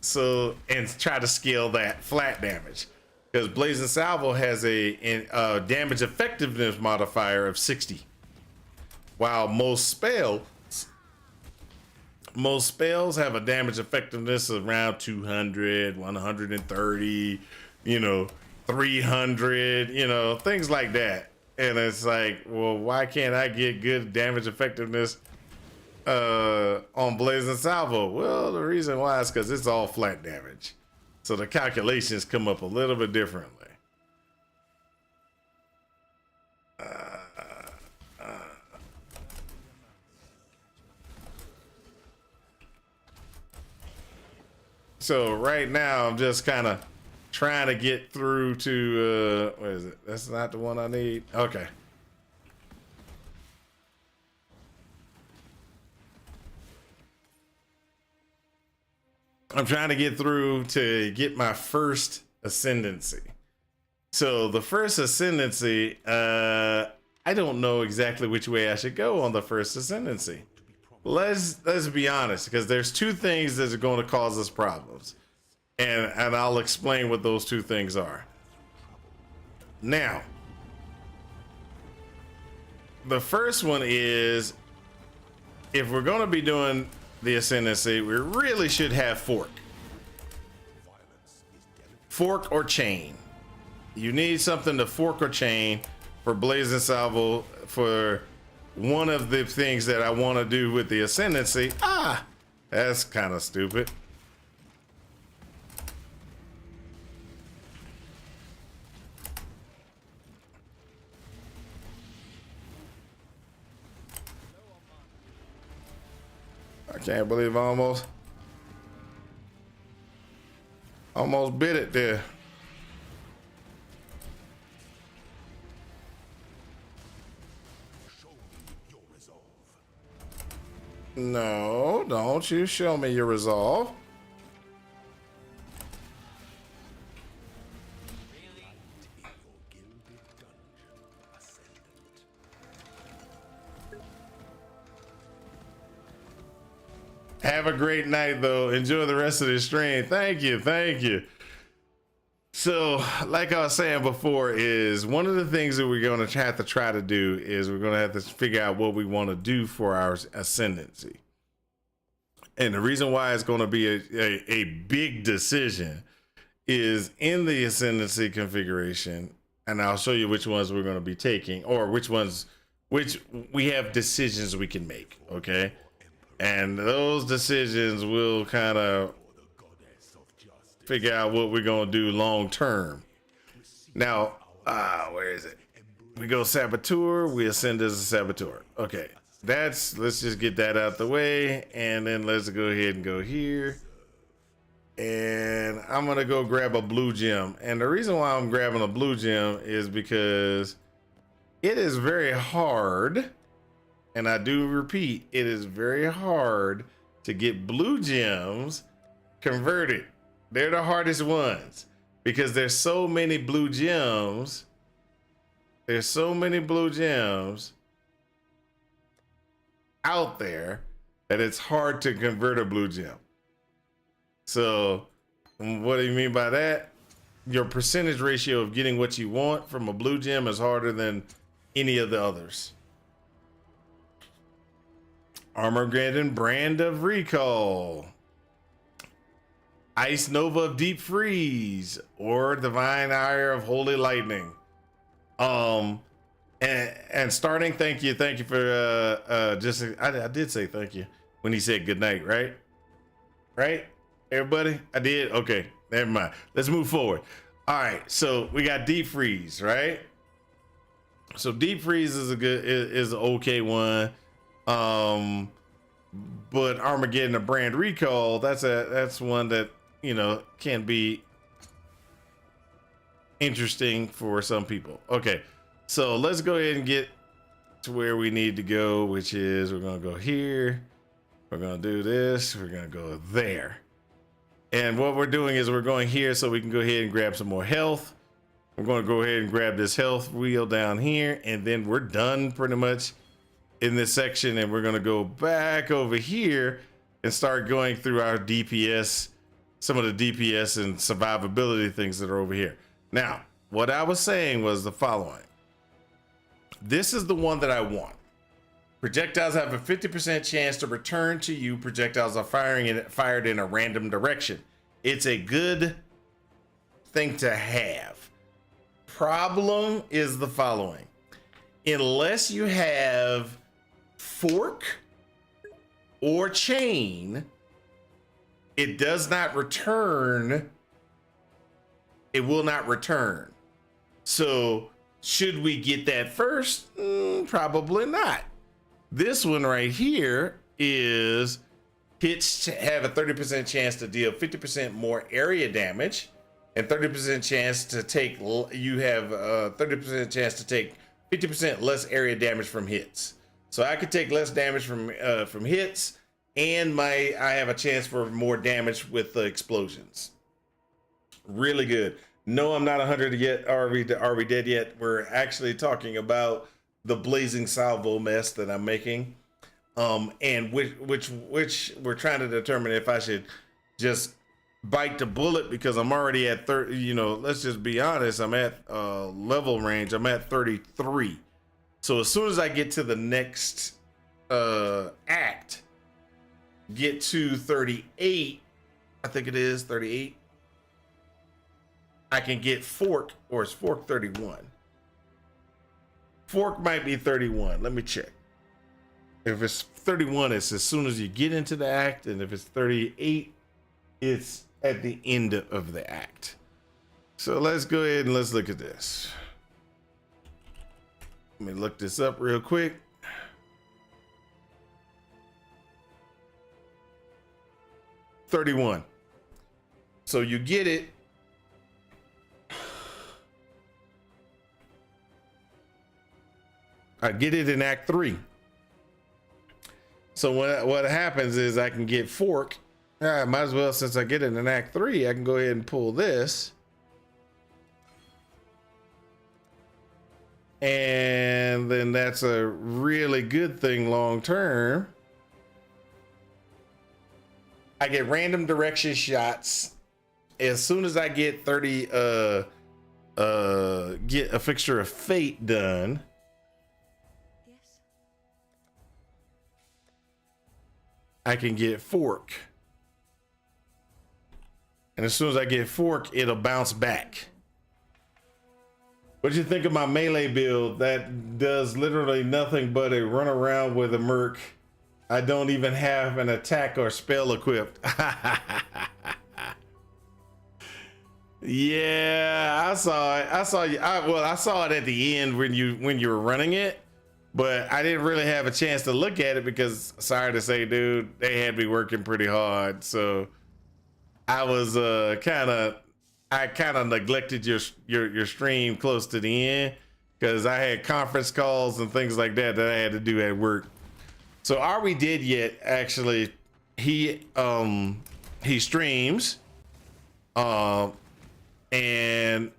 so, and try to scale that flat damage, because Blazing Salvo has a damage effectiveness modifier of 60, while most spells have a damage effectiveness of around 200, 130, 300, things like that. And it's like, well, why can't I get good damage effectiveness on Blazing Salvo? Well, the reason why is because it's all flat damage. So the calculations come up a little bit differently. So right now I'm just kind of trying to get through to, what is it? That's not the one I need. Okay. I'm trying to get through to get my first ascendancy. So the first ascendancy, I don't know exactly which way I should go on the first ascendancy. Let's be honest, because there's two things that are going to cause us problems, and I'll explain what those two things are. Now, the first one is, if we're going to be doing the ascendancy, we really should have fork or chain. You need something to fork or chain for Blazing Salvo for one of the things that I want to do with the ascendancy. That's kind of stupid. I can't believe I almost bit it there. No, don't you show me your resolve. Have a great night, though. Enjoy the rest of the stream. Thank you. Thank you. So, like I was saying before, is one of the things that we're going to have to try to do is we're going to have to figure out what we want to do for our ascendancy. And the reason why it's going to be a big decision is in the ascendancy configuration. And I'll show you which ones we're going to be taking, or which we have decisions we can make. Okay. And those decisions will kind of figure out what we're going to do long term. Now, where is it? We go Saboteur, we ascend as a Saboteur. Okay, let's just get that out the way, and then let's go ahead and go here. And I'm going to go grab a blue gem. And the reason why I'm grabbing a blue gem is because it is very hard. And I do repeat, it is very hard to get blue gems converted. They're the hardest ones because there's so many blue gems. There's so many blue gems out there that it's hard to convert a blue gem. So what do you mean by that? Your percentage ratio of getting what you want from a blue gem is harder than any of the others. Armageddon Brand of Recall, Ice Nova of Deep Freeze, or Divine Ire of Holy Lightning. And starting, thank you for I did say thank you when he said good night, right everybody? I did. Okay, never mind, let's move forward. All right, so we got Deep Freeze, right? So Deep Freeze is is an okay one. But Armageddon a Brand Recall, that's one that, you know, can be interesting for some people. Okay, so let's go ahead and get to where we need to go, which is we're gonna go here, we're gonna do this, we're gonna go there. And what we're doing is we're going here so we can go ahead and grab some more health. We're going to go ahead and grab this health wheel down here, and then we're done pretty much in this section, and we're going to go back over here and start going through our DPS, some of the DPS and survivability things that are over here. Now, what I was saying was the following. This is the one that I want. Projectiles have a 50% chance to return to you. Projectiles are fired in a random direction. It's a good thing to have. Problem is the following. Unless you have fork or chain, it does not return. It will not return. So should we get that first? Probably not. This one right here is hits have a 30% chance to deal 50% more area damage and 30% chance to take, you have a 30% chance to take 50% less area damage from hits. So I could take less damage from hits, and I have a chance for more damage with the explosions. Really good. No, I'm not 100 yet. Are we dead yet? We're actually talking about the blazing salvo mess that I'm making, and which we're trying to determine if I should just bite the bullet, because I'm already at 30. You know, let's just be honest. I'm at level range. I'm at 33. So as soon as I get to the next act, get to 38, I think it is 38. I can get fork, or is fork 31? Fork might be 31. Let me check. If it's 31, it's as soon as you get into the act, and if it's 38, it's at the end of the act. So let's go ahead and let's look at this. Let me look this up real quick. $31. So you get it. I get it in Act 3. So what happens is I can get fork. I might as well, since I get it in Act 3, I can go ahead and pull this. And then that's a really good thing long term. I get random direction shots. As soon as I get 30, get a fixture of fate done. Yes. I can get fork. And as soon as I get fork, it'll bounce back. What do you think of my melee build that does literally nothing but a run around with a merc? I don't even have an attack or spell equipped. Yeah, I saw it. I saw it at the end when you were running it, but I didn't really have a chance to look at it because, sorry to say, dude, they had me working pretty hard. So I was kind of neglected your stream close to the end because I had conference calls and things like that I had to do at work. So are we dead yet? Actually, he streams, and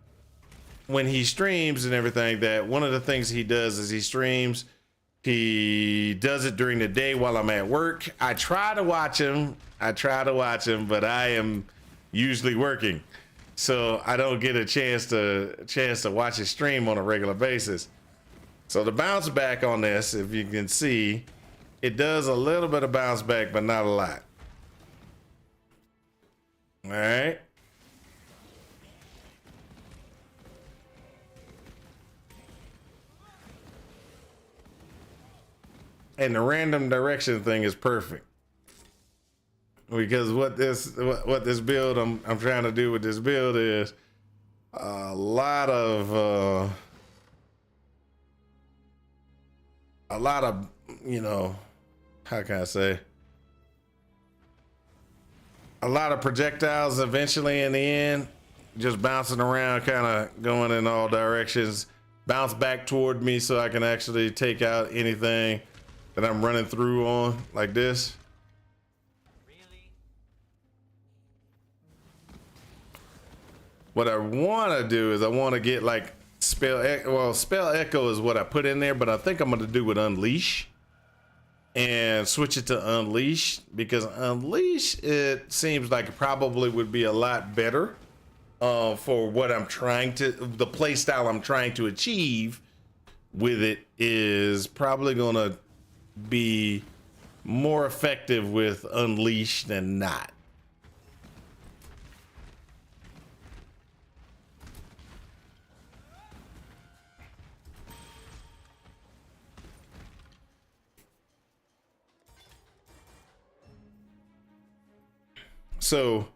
when he streams and everything, that one of the things he does is he streams. He does it during the day while I'm at work. I try to watch him, but I am usually working, so I don't get a chance to watch his stream on a regular basis. So the bounce back on this, if you can see, it does a little bit of bounce back, but not a lot. All right. And the random direction thing is perfect, because what this build I'm trying to do with this build is a lot of you know, how can I say, a lot of projectiles eventually in the end, just bouncing around, kind of going in all directions, bounce back toward me so I can actually take out anything that I'm running through on like this. Really? What I want to do is I want to get like spell echo is what I put in there, but I think I'm going to do with unleash and switch it to unleash, because unleash, it seems like it probably would be a lot better for what I'm trying to, the play style I'm trying to achieve with it is probably going to be more effective with unleash than not. So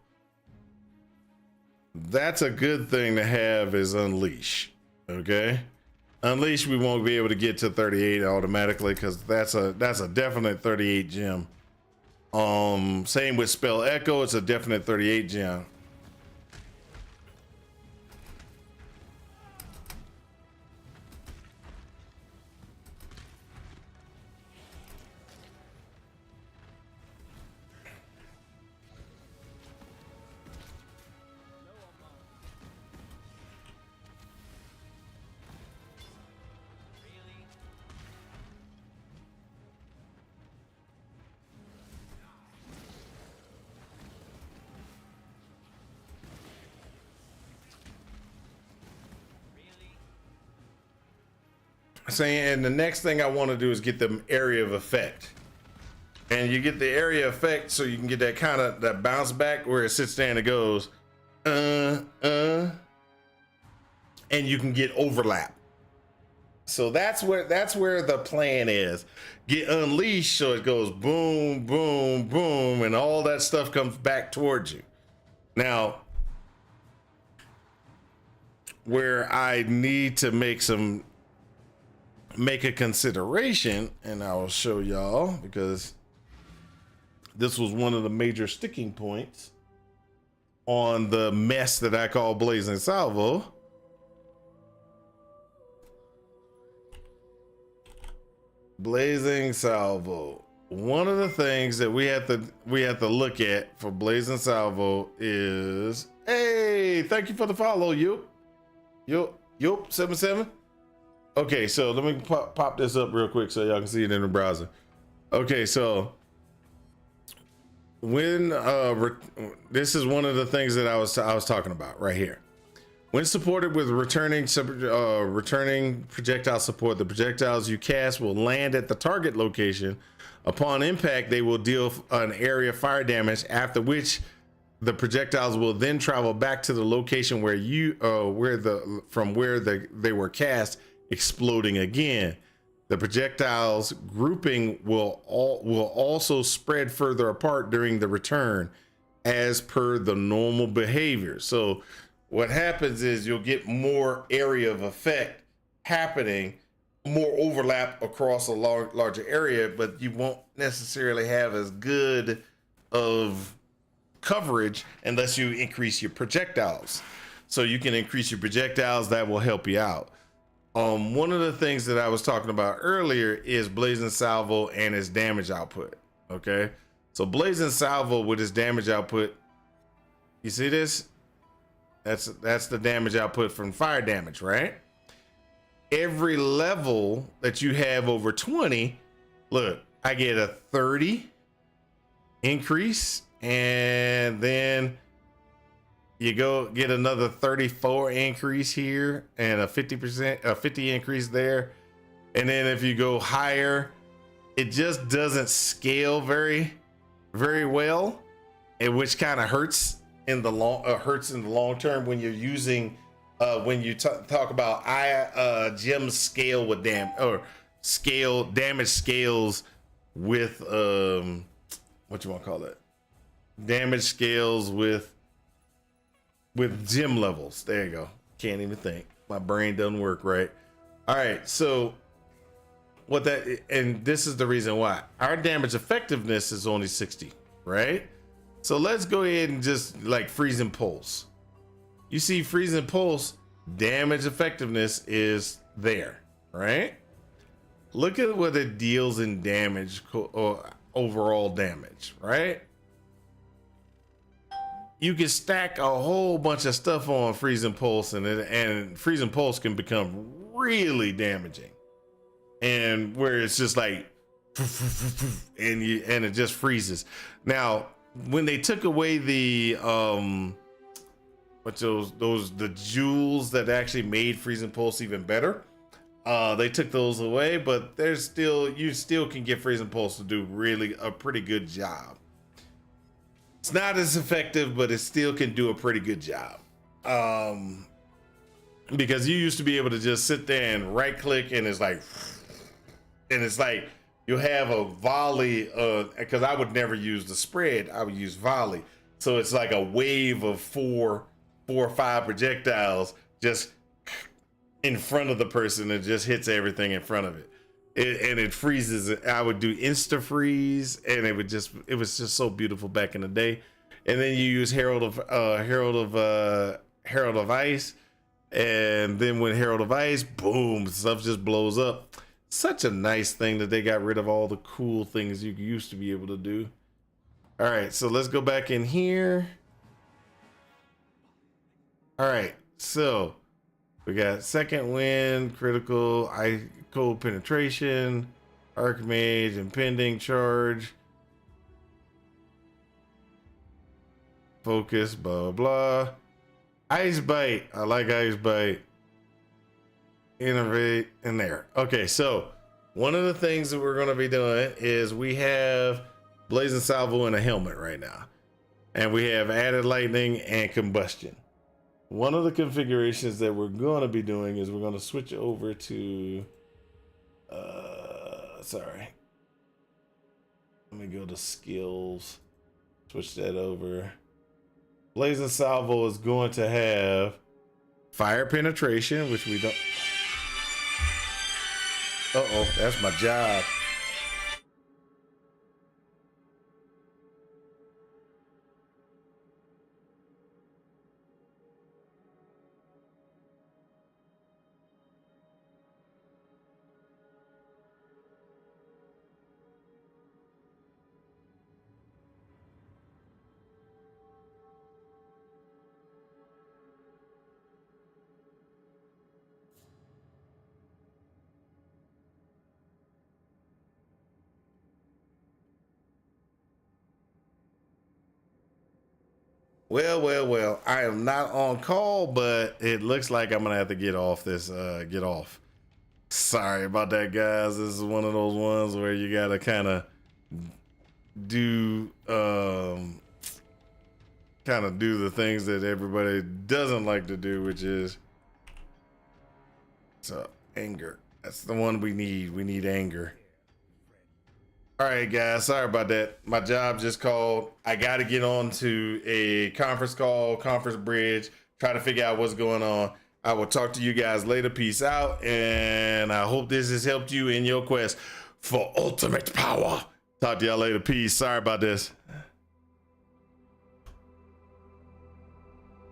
that's a good thing to have is Unleash. Okay. Unleash, we won't be able to get to 38 automatically because that's a definite 38 gem. Same with Spell Echo, it's a definite 38 gem. Saying, and the next thing I want to do is get the area of effect, and you get the area effect so you can get that kind of that bounce back where it sits there and it goes, and you can get overlap. So that's where the plan is. Get Unleashed so it goes boom, boom, boom, and all that stuff comes back towards you. Now, where I need to make a consideration, and I will show y'all because this was one of the major sticking points on the mess that I call Blazing Salvo. Blazing Salvo. One of the things that we have to look at for Blazing Salvo is, hey, thank you for the follow, Yup 77. Okay, so let me pop this up real quick so y'all can see it in the browser. Okay, so when this is one of the things that I was talking about right here. When supported with returning projectile support, the projectiles you cast will land at the target location. Upon impact, they will deal an area fire damage, after which the projectiles will then travel back to the location where they were cast, exploding again. The projectiles grouping will also spread further apart during the return as per the normal behavior. So what happens is you'll get more area of effect happening, more overlap across a larger area, but you won't necessarily have as good of coverage unless you increase your projectiles. So you can increase your projectiles, that will help you out. One of the things that I was talking about earlier is Blazing Salvo and its damage output. Okay, so Blazing Salvo with its damage output, you see this? That's the damage output from fire damage, right? Every level that you have over 20, look, I get a 30 increase, and then you go get another 34 increase here and a 50 increase there. And then if you go higher, it just doesn't scale very well, and which kind of hurts in the long term when you're using when you talk about gem scale with damage scales with what you want to call it, damage scales with gem levels. There you go. Can't even think. My brain doesn't work right. All right, so and this is the reason why our damage effectiveness is only 60, right? So let's go ahead and just like Freezing Pulse. You see Freezing Pulse, damage effectiveness is there, right? Look at what it deals in damage or overall damage, right? You can stack a whole bunch of stuff on Freezing Pulse, and Freezing Pulse can become really damaging. And where it's just like, and it just freezes. Now, when they took away the the jewels that actually made Freezing Pulse even better, they took those away, but you still can get Freezing Pulse to do really a pretty good job. It's not as effective, but it still can do a pretty good job. Because you used to be able to just sit there and right click, and it's like you'll have a volley, because I would never use the spread, I would use volley. So it's like a wave of four or five projectiles just in front of the person and just hits everything in front of it. And it freezes it. I would do insta freeze, and it was just so beautiful back in the day. And then you use Herald of Ice, and then when Herald of Ice, boom, stuff just blows up. Such a nice thing that they got rid of all the cool things you used to be able to do. All right, so let's go back in here. All right, so we got second wind, critical, cold penetration, archmage, impending charge, focus, blah blah. Ice bite, I like ice bite. Innovate in there. Okay, so one of the things that we're going to be doing is we have Blazing Salvo in a helmet right now, and we have added lightning and combustion. One of the configurations that we're going to be doing is we're going to switch over to sorry, let me go to skills, switch that over. Blazing Salvo is going to have fire penetration, which we don't. Uh-oh, that's my job. Well, I am not on call, but it looks like I'm gonna have to get off this, get off. Sorry about that, guys. This is one of those ones where you gotta kind of do, kind of do the things that everybody doesn't like to do, which is, so anger. That's the one we need. We need anger. All right, guys, sorry about that. My job just called. I got to get on to a conference call, conference bridge, try to figure out what's going on. I will talk to you guys later. Peace out. And I hope this has helped you in your quest for ultimate power. Talk to y'all later. Peace. Sorry about this.